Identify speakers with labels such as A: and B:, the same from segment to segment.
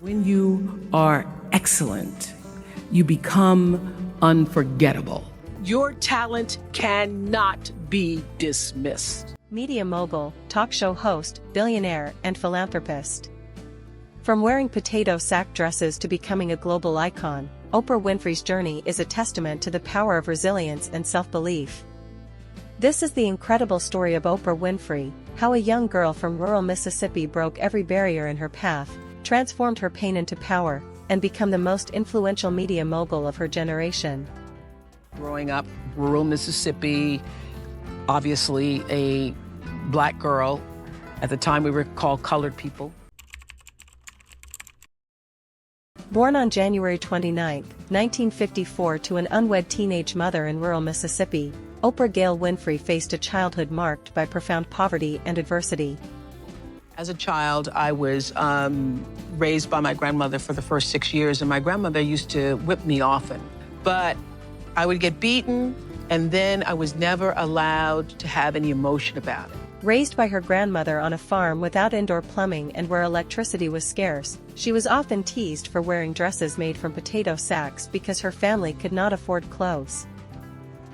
A: When you are excellent, you become unforgettable. Your talent cannot be dismissed.
B: Media mogul, talk show host, billionaire, and philanthropist. From wearing potato sack dresses to becoming a global icon, Oprah Winfrey's journey is a testament to the power of resilience and self-belief. This is the incredible story of Oprah Winfrey, how a young girl from rural Mississippi broke every barrier in her path, transformed her pain into power, and become the most influential media mogul of her generation.
A: Growing up, rural Mississippi, obviously a black girl. At the time, we were called colored people.
B: Born on January 29, 1954 to an unwed teenage mother in rural Mississippi, Oprah Gail Winfrey faced a childhood marked by profound poverty and adversity.
A: As a child, I was raised by my grandmother for the first 6 years, and my grandmother used to whip me often. But I would get beaten, and then I was never allowed to have any emotion about it.
B: Raised by her grandmother on a farm without indoor plumbing and where electricity was scarce, she was often teased for wearing dresses made from potato sacks because her family could not afford clothes.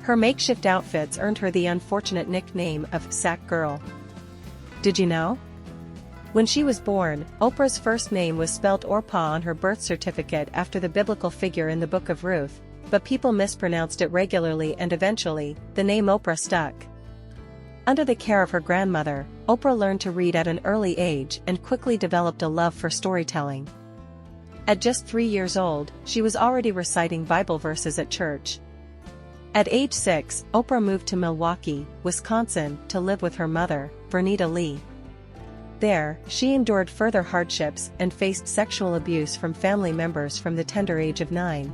B: Her makeshift outfits earned her the unfortunate nickname of Sack Girl. Did you know? When she was born, Oprah's first name was spelled Orpah on her birth certificate after the biblical figure in the Book of Ruth, but people mispronounced it regularly and eventually, the name Oprah stuck. Under the care of her grandmother, Oprah learned to read at an early age and quickly developed a love for storytelling. At just 3 years old, she was already reciting Bible verses at church. At age 6, Oprah moved to Milwaukee, Wisconsin, to live with her mother, Vernita Lee. There, she endured further hardships and faced sexual abuse from family members from the tender age of 9.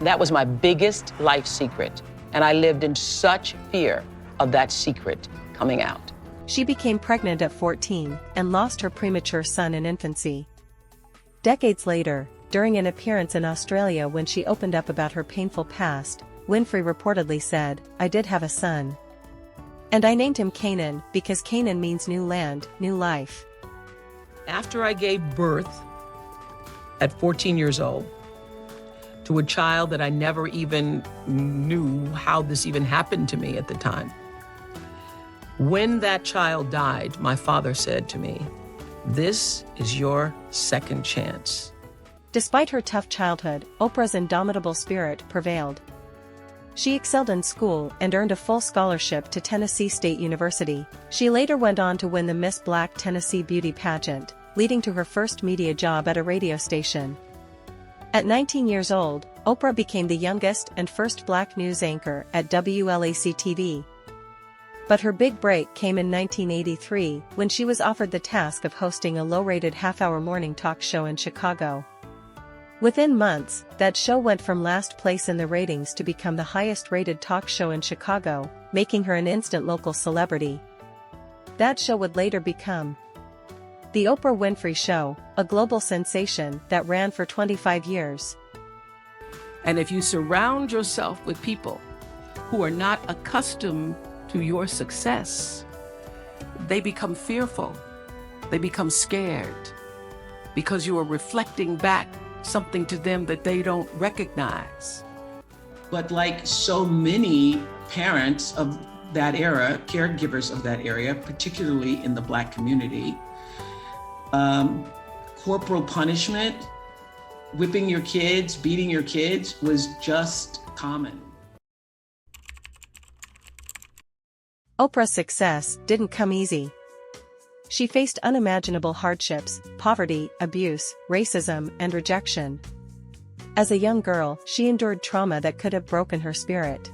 C: That was my biggest life secret, and I lived in such fear of that secret coming out.
B: She became pregnant at 14 and lost her premature son in infancy. Decades later, during an appearance in Australia when she opened up about her painful past, Winfrey reportedly said, "I did have a son. And I named him Canaan because Canaan means new land, new life."
A: After I gave birth at 14 years old to a child that I never even knew how this even happened to me at the time, when that child died, my father said to me, "This is your second chance."
B: Despite her tough childhood, Oprah's indomitable spirit prevailed. She excelled in school and earned a full scholarship to Tennessee State University. She later went on to win the Miss Black Tennessee Beauty pageant, leading to her first media job at a radio station. At 19 years old, Oprah became the youngest and first black news anchor at WLAC-TV. But her big break came in 1983 when she was offered the task of hosting a low-rated half-hour morning talk show in Chicago. Within months, that show went from last place in the ratings to become the highest-rated talk show in Chicago, making her an instant local celebrity. That show would later become The Oprah Winfrey Show, a global sensation that ran for 25 years.
A: And if you surround yourself with people who are not accustomed to your success, they become fearful. They become scared because you are reflecting back something to them that they don't recognize.
D: But like so many parents of that era, caregivers of that area, particularly in the Black community, corporal punishment, whipping your kids, beating your kids was just common.
B: Oprah's success didn't come easy. She faced unimaginable hardships, poverty, abuse, racism, and rejection. As a young girl, she endured trauma that could have broken her spirit.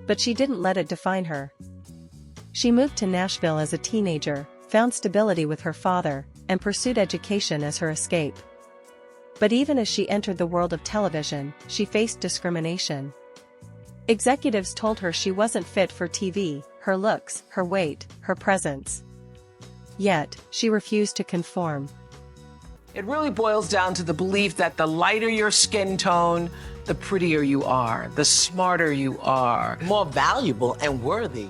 B: But she didn't let it define her. She moved to Nashville as a teenager, found stability with her father, and pursued education as her escape. But even as she entered the world of television, she faced discrimination. Executives told her she wasn't fit for TV, her looks, her weight, her presence. Yet, she refused to conform.
A: It really boils down to the belief that the lighter your skin tone, the prettier you are, the smarter you are.
E: More valuable and worthy.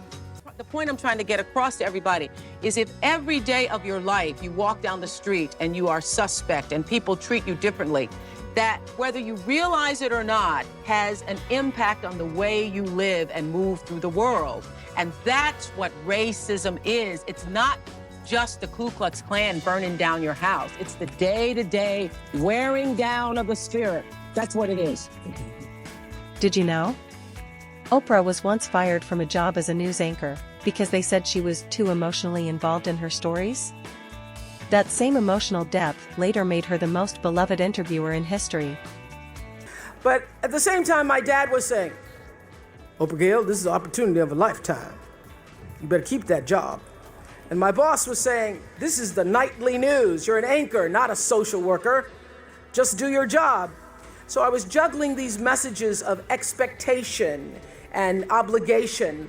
C: The point I'm trying to get across to everybody is if every day of your life you walk down the street and you are suspect and people treat you differently, that whether you realize it or not has an impact on the way you live and move through the world. And that's what racism is. It's not just the Ku Klux Klan burning down your house. It's the day-to-day wearing down of the spirit. That's what it is.
B: Did you know? Oprah was once fired from a job as a news anchor because they said she was too emotionally involved in her stories. That same emotional depth later made her the most beloved interviewer in history.
E: But at the same time, my dad was saying, Oprah Gail, this is the opportunity of a lifetime. You better keep that job. And my boss was saying, this is the nightly news. You're an anchor, not a social worker. Just do your job. So I was juggling these messages of expectation and obligation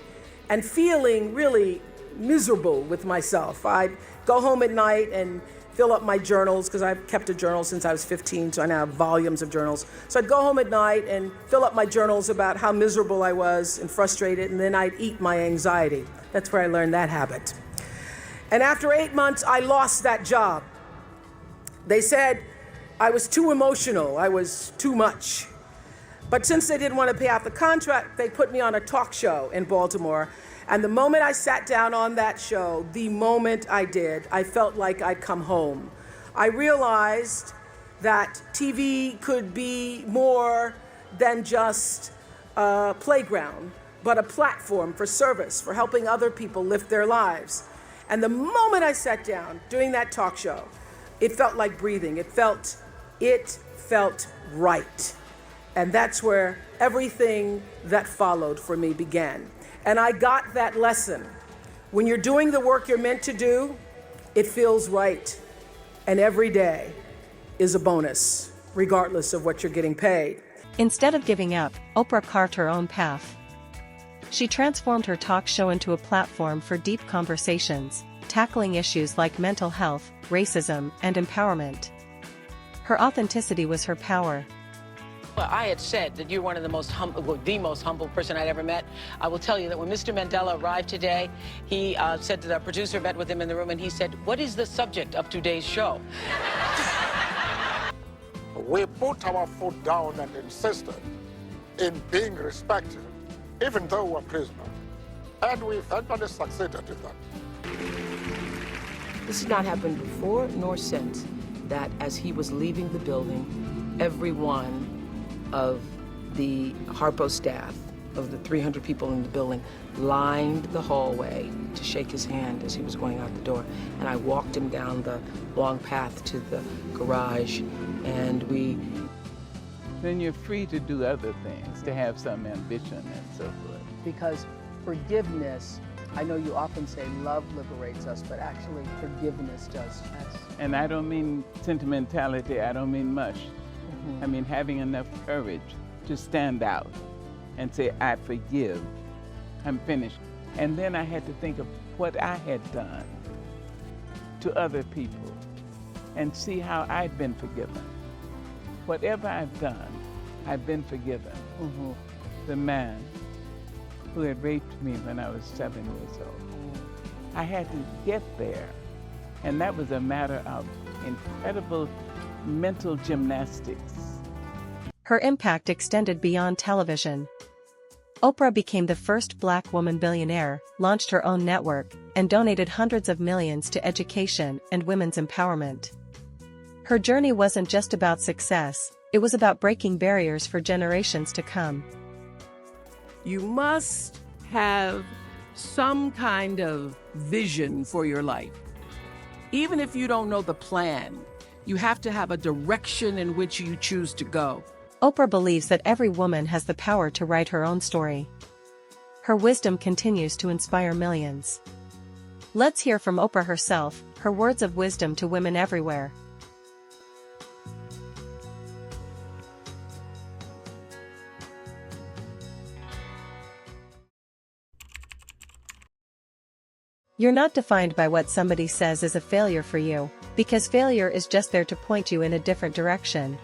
E: and feeling really miserable with myself. I'd go home at night and fill up my journals, because I've kept a journal since I was 15, so I now have volumes of journals. So I'd go home at night and fill up my journals about how miserable I was and frustrated, and then I'd eat my anxiety. That's where I learned that habit. And after 8 months, I lost that job. They said I was too emotional, I was too much. But since they didn't want to pay out the contract, they put me on a talk show in Baltimore. And the moment I sat down on that show, the moment I did, I felt like I'd come home. I realized that TV could be more than just a playground, but a platform for service, for helping other people lift their lives. And the moment I sat down doing that talk show, it felt like breathing. It felt right. And that's where everything that followed for me began. And I got that lesson. When you're doing the work you're meant to do, it feels right. And every day is a bonus, regardless of what you're getting paid.
B: Instead of giving up, Oprah carved her own path. She transformed her talk show into a platform for deep conversations, tackling issues like mental health, racism, and empowerment. Her authenticity was her power.
C: Well, I had said that you're one of the most humble, well, the most humble person I'd ever met. I will tell you that when Mr. Mandela arrived today, he said to the producer, met with him in the room, and he said, "What is the subject of today's show?"
F: We put our foot down and insisted in being respected, even though we're prisoners. And we eventually succeeded in that.
C: This has not happened before nor since, that as he was leaving the building, every one of the Harpo staff, of the 300 people in the building, lined the hallway to shake his hand as he was going out the door. And I walked him down the long path to the garage, and
G: then you're free to do other things, to have some ambition and so forth.
C: because forgiveness, I know you often say love liberates us, but actually forgiveness does.
G: And I don't mean sentimentality, I don't mean much. I mean having enough courage to stand out and say, I forgive, I'm finished. And then I had to think of what I had done to other people and see how I'd been forgiven. Whatever I've done, I've been forgiven. The man who had raped me when I was 7 years old. I had to get there, and that was a matter of incredible mental gymnastics.
B: Her impact extended beyond television. Oprah became the first Black woman billionaire, launched her own network, and donated hundreds of millions to education and women's empowerment. Her journey wasn't just about success, it was about breaking barriers for generations to come.
A: You must have some kind of vision for your life. Even if you don't know the plan, you have to have a direction in which you choose to go.
B: Oprah believes that every woman has the power to write her own story. Her wisdom continues to inspire millions. Let's hear from Oprah herself, her words of wisdom to women everywhere. You're not defined by what somebody says is a failure for you, because failure is just there to point you in a different direction.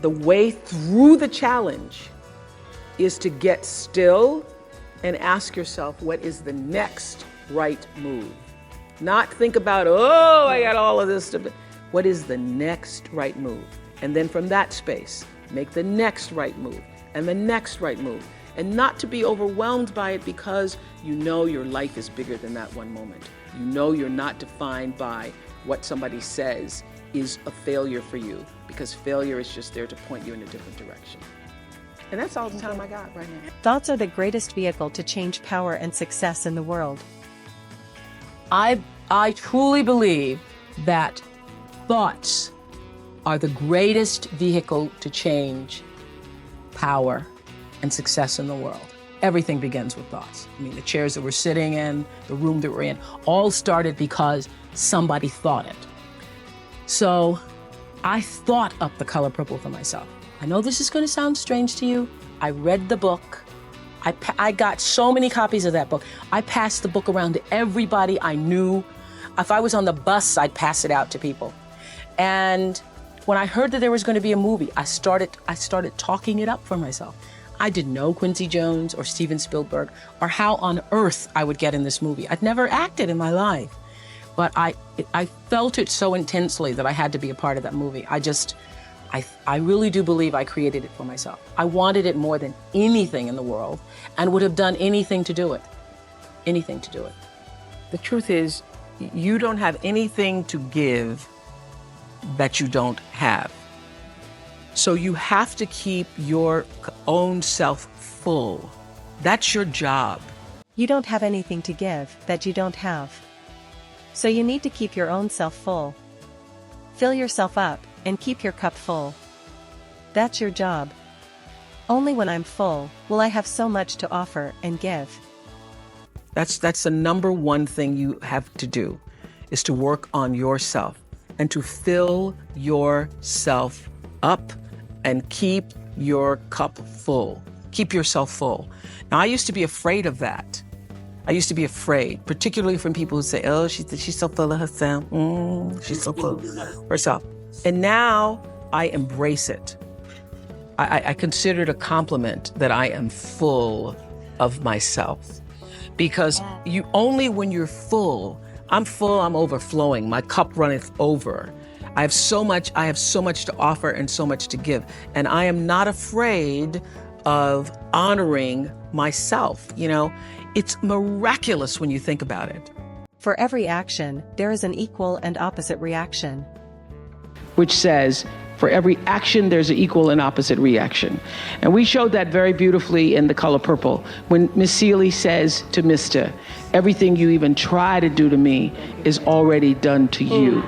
A: The way through the challenge is to get still and ask yourself, what is the next right move? Not think about, oh, I got all of this stuff. What is the next right move? And then from that space, make the next right move and the next right move. And not to be overwhelmed by it, because you know your life is bigger than that one moment. You know you're not defined by what somebody says is a failure for you, because failure is just there to point you in a different direction. And that's all the time I got right now.
B: Thoughts are the greatest vehicle to change power and success in the world.
A: I truly believe that thoughts are the greatest vehicle to change power and success in the world. Everything begins with thoughts. I mean, the chairs that we're sitting in, the room that we're in, all started because somebody thought it. So I thought up The Color Purple for myself. I know this is going to sound strange to you. I read the book. I got so many copies of that book. I passed the book around to everybody I knew. If I was on the bus, I'd pass it out to people. And when I heard that there was going to be a movie, I started talking it up for myself. I didn't know Quincy Jones or Steven Spielberg or how on earth I would get in this movie. I'd never acted in my life, but I felt it so intensely that I had to be a part of that movie. I really do believe I created it for myself. I wanted it more than anything in the world and would have done anything to do it. Anything to do it. The truth is, you don't have anything to give that you don't have. So you have to keep your own self full. That's your job.
B: You don't have anything to give that you don't have. So you need to keep your own self full. Fill yourself up and keep your cup full. That's your job. Only when I'm full will I have so much to offer and give.
A: That's the number one thing you have to do, is to work on yourself and to fill yourself up and keep your cup full. Keep yourself full. Now, I used to be afraid of that. I used to be afraid, particularly from people who say, oh, she's so full of herself. She's so full of herself. And now I embrace it. I consider it a compliment that I am full of myself. Because only when you're full, I'm overflowing, my cup runneth over. I have so much to offer and so much to give. And I am not afraid of honoring myself. You know, it's miraculous when you think about it.
B: For every action, there is an equal and opposite reaction.
A: Which says, for every action, there's an equal and opposite reaction. And we showed that very beautifully in The Color Purple, when Miss Seeley says to Mr., everything you even try to do to me is already done to you.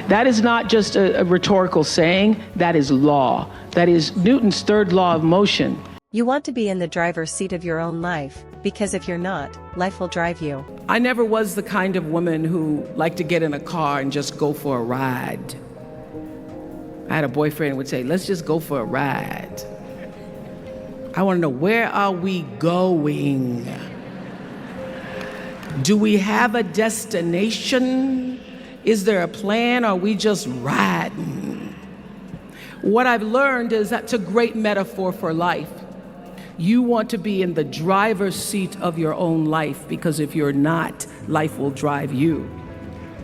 A: That is not just a rhetorical saying, that is law. That is Newton's third law of motion.
B: You want to be in the driver's seat of your own life, because if you're not, life will drive you.
D: I never was the kind of woman who liked to get in a car and just go for a ride. I had a boyfriend who would say, let's just go for a ride. I want to know, where are we going? Do we have a destination? Is there a plan, or are we just riding? What I've learned is that's a great metaphor for life. You want to be in the driver's seat of your own life, because if you're not, life will drive you.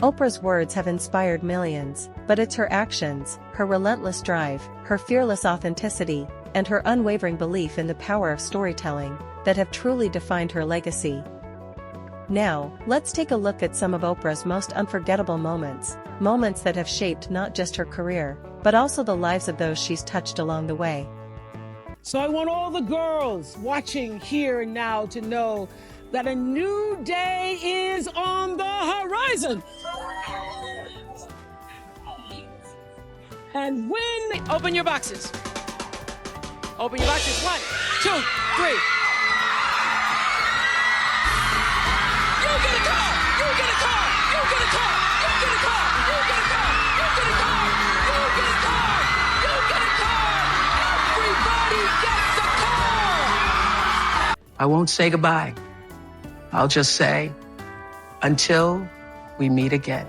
B: Oprah's words have inspired millions, but it's her actions, her relentless drive, her fearless authenticity, and her unwavering belief in the power of storytelling that have truly defined her legacy. Now, let's take a look at some of Oprah's most unforgettable moments that have shaped not just her career, but also the lives of those she's touched along the way.
E: So I want all the girls watching here and now to know that a new day is on the horizon. And when... Open your boxes. Open your boxes. 1, 2, 3. You get a car! You get a car! You get a car! You get a car! You get a car! You get a car! You get a car! You get a car! Everybody gets a car!
A: I won't say goodbye. I'll just say, until we meet again.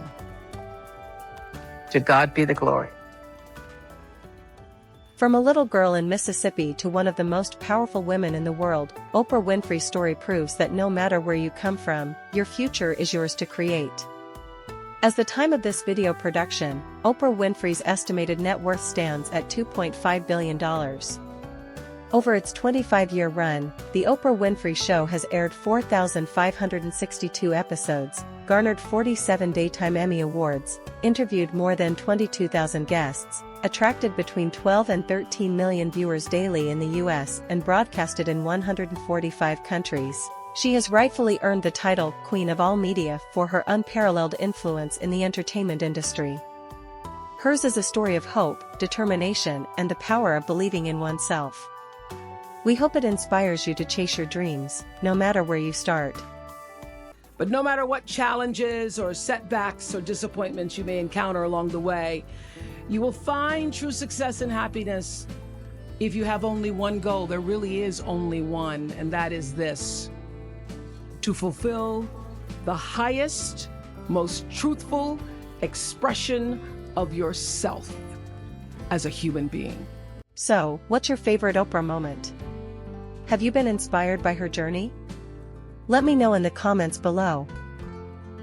A: To God be the glory.
B: From a little girl in Mississippi to one of the most powerful women in the world, Oprah Winfrey's story proves that no matter where you come from, your future is yours to create. As the time of this video production, Oprah Winfrey's estimated net worth stands at $2.5 billion. Over its 25-year run, The Oprah Winfrey Show has aired 4,562 episodes, garnered 47 Daytime Emmy Awards, interviewed more than 22,000 guests, attracted between 12 and 13 million viewers daily in the US and broadcasted in 145 countries. She has rightfully earned the title Queen of All Media for her unparalleled influence in the entertainment industry. Hers is a story of hope, determination, and the power of believing in oneself. We hope it inspires you to chase your dreams, no matter where you start.
D: But no matter what challenges or setbacks or disappointments you may encounter along the way, you will find true success and happiness if you have only one goal. There really is only one, and that is this: to fulfill the highest, most truthful expression of yourself as a human being.
B: So, what's your favorite Oprah moment? Have you been inspired by her journey? Let me know in the comments below.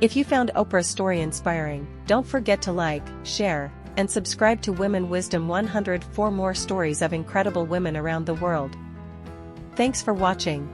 B: If you found Oprah's story inspiring, don't forget to like, share, and subscribe to Women Wisdom 100 for more stories of incredible women around the world. Thanks for watching.